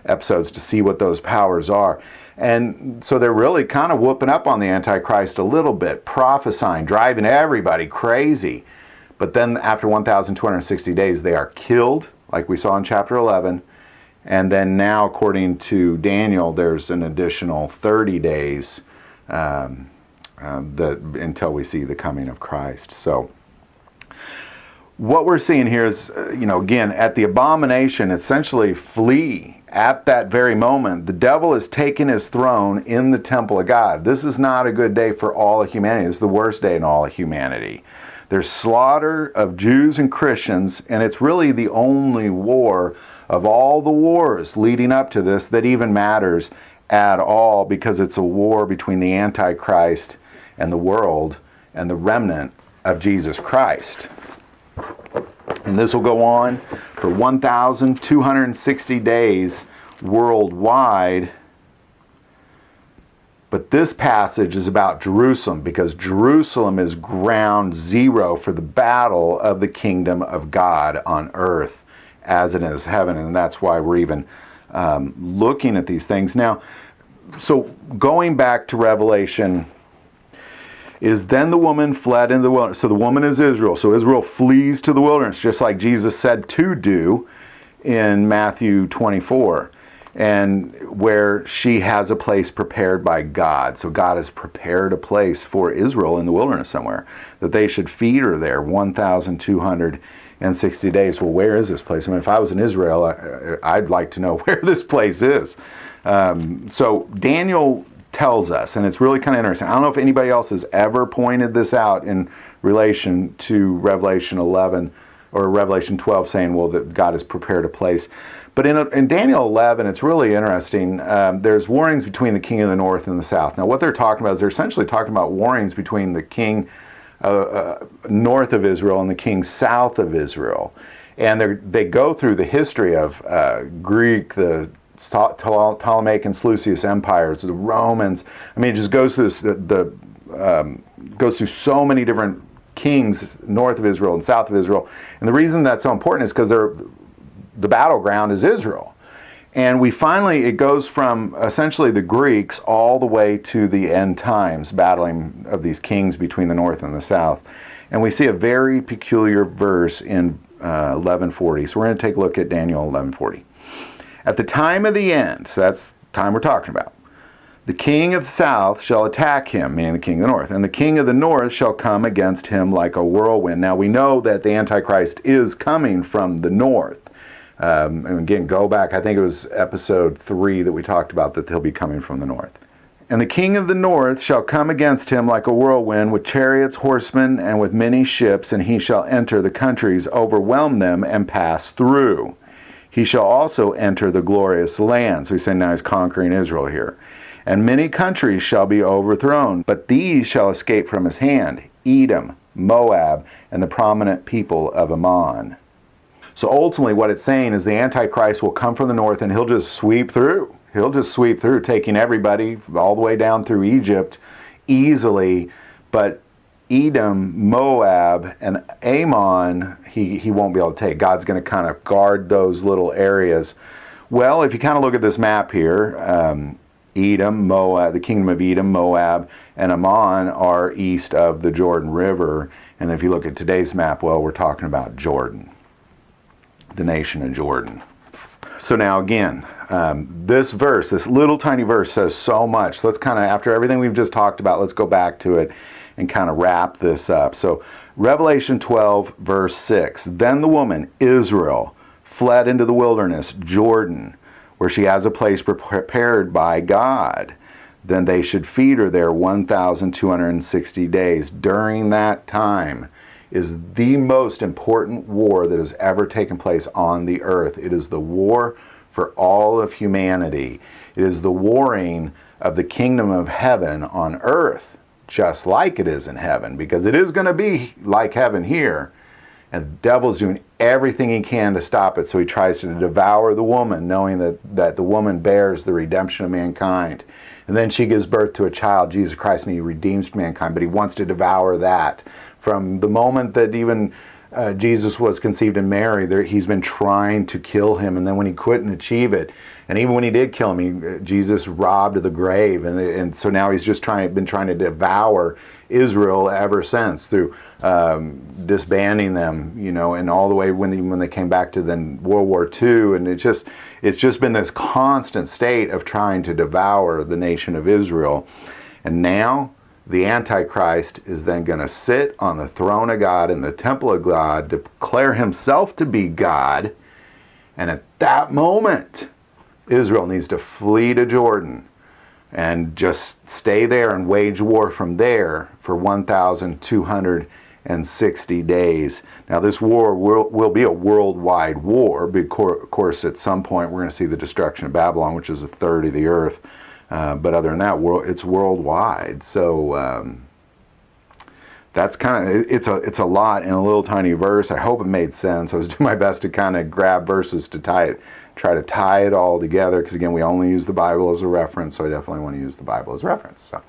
episodes to see what those powers are. And so they're really kind of whooping up on the Antichrist a little bit, prophesying, driving everybody crazy. But then after 1,260 days, they are killed, like we saw in chapter 11. And then now, according to Daniel, there's an additional 30 days until we see the coming of Christ. So what we're seeing here is, again, at the abomination, essentially flee at that very moment. The devil has taken his throne in the temple of God. This is not a good day for all of humanity. It's the worst day in all of humanity. There's slaughter of Jews and Christians, and it's really the only war of all the wars leading up to this that even matters at all, because it's a war between the Antichrist and the world and the remnant of Jesus Christ. And this will go on for 1,260 days worldwide. But this passage is about Jerusalem, because Jerusalem is ground zero for the battle of the kingdom of God on earth as it is heaven. And that's why we're even looking at these things. Now, so going back to Revelation, is then the woman fled into the wilderness. So the woman is Israel. So Israel flees to the wilderness, just like Jesus said to do in Matthew 24. And where she has a place prepared by God. So God has prepared a place for Israel in the wilderness somewhere, that they should feed her there 1,260 days. Well, where is this place? I mean, if I was in Israel, I'd like to know where this place is. So Daniel tells us, and it's really kind of interesting. I don't know if anybody else has ever pointed this out in relation to Revelation 11 or Revelation 12, saying, well, that God has prepared a place. But in Daniel 11, it's really interesting. There's warnings between the king of the north and the south. Now, what they're talking about is they're essentially talking about warnings between the king north of Israel and the king south of Israel. And they go through the history of Greek, the Ptolemaic and Seleucid empires, the Romans. I mean, it just goes through goes through so many different kings north of Israel and south of Israel. And the reason that's so important is because the battleground is Israel. And it goes from essentially the Greeks all the way to the end times, battling of these kings between the north and the south. And we see a very peculiar verse in 1140. So we're going to take a look at Daniel 1140. At the time of the end, so that's the time we're talking about, the king of the south shall attack him, meaning the king of the north, and the king of the north shall come against him like a whirlwind. Now we know that the Antichrist is coming from the north. And again, go back, I think it was episode 3 that we talked about that he'll be coming from the north. And the king of the north shall come against him like a whirlwind, with chariots, horsemen, and with many ships, and he shall enter the countries, overwhelm them, and pass through. He shall also enter the glorious land. So he's saying now he's conquering Israel here. And many countries shall be overthrown, but these shall escape from his hand: Edom, Moab, and the prominent people of Ammon. So ultimately what it's saying is the Antichrist will come from the north and he'll just sweep through. He'll just sweep through, taking everybody all the way down through Egypt easily. But Edom, Moab, and Ammon, he won't be able to take. God's going to kind of guard those little areas. Well, if you kind of look at this map here, Edom, Moab, the kingdom of Edom, Moab, and Ammon are east of the Jordan River. And if you look at today's map, well, we're talking about Jordan, the nation of Jordan. So now again, this verse, this little tiny verse says so much. So let's kind of, after everything we've just talked about, let's go back to it and kind of wrap this up. So Revelation 12, verse 6, then the woman, Israel, fled into the wilderness, Jordan, where she has a place prepared by God. Then they should feed her there 1,260 days. During that time is the most important war that has ever taken place on the earth. It is the war for all of humanity. It is the warring of the kingdom of heaven on earth, just like it is in heaven, because it is going to be like heaven here. And the devil's doing everything he can to stop it. So he tries to devour the woman, knowing that the woman bears the redemption of mankind. And then she gives birth to a child, Jesus Christ, and he redeems mankind. But he wants to devour that. From the moment that even Jesus was conceived in Mary, he's been trying to kill him. And then when he couldn't achieve it, and even when he did kill him, Jesus robbed the grave. And so now he's just been trying to devour Israel ever since, through disbanding them, and all the way when they came back to then World War II. And it's just been this constant state of trying to devour the nation of Israel. And now the Antichrist is then going to sit on the throne of God in the temple of God, declare himself to be God. And at that moment, Israel needs to flee to Jordan and just stay there and wage war from there for 1,260 days. Now this war will be a worldwide war, because of course at some point we're going to see the destruction of Babylon, which is a third of the earth. But other than that, it's worldwide. So that's kind of, it's a lot in a little tiny verse. I hope it made sense. I was doing my best to kind of grab verses to try to tie it all together, because again, we only use the Bible as a reference, so I definitely want to use the Bible as a reference. So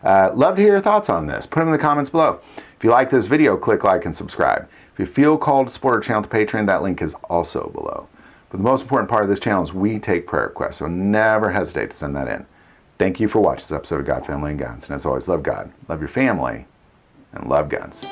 love to hear your thoughts on this. Put them in the comments below. If you like this video, click like and subscribe. If you feel called to support our channel to Patreon, that link is also below. But the most important part of this channel is we take prayer requests, so never hesitate to send that in. Thank you for watching this episode of God, Family, and Guns. And as always, love God, love your family, and love guns.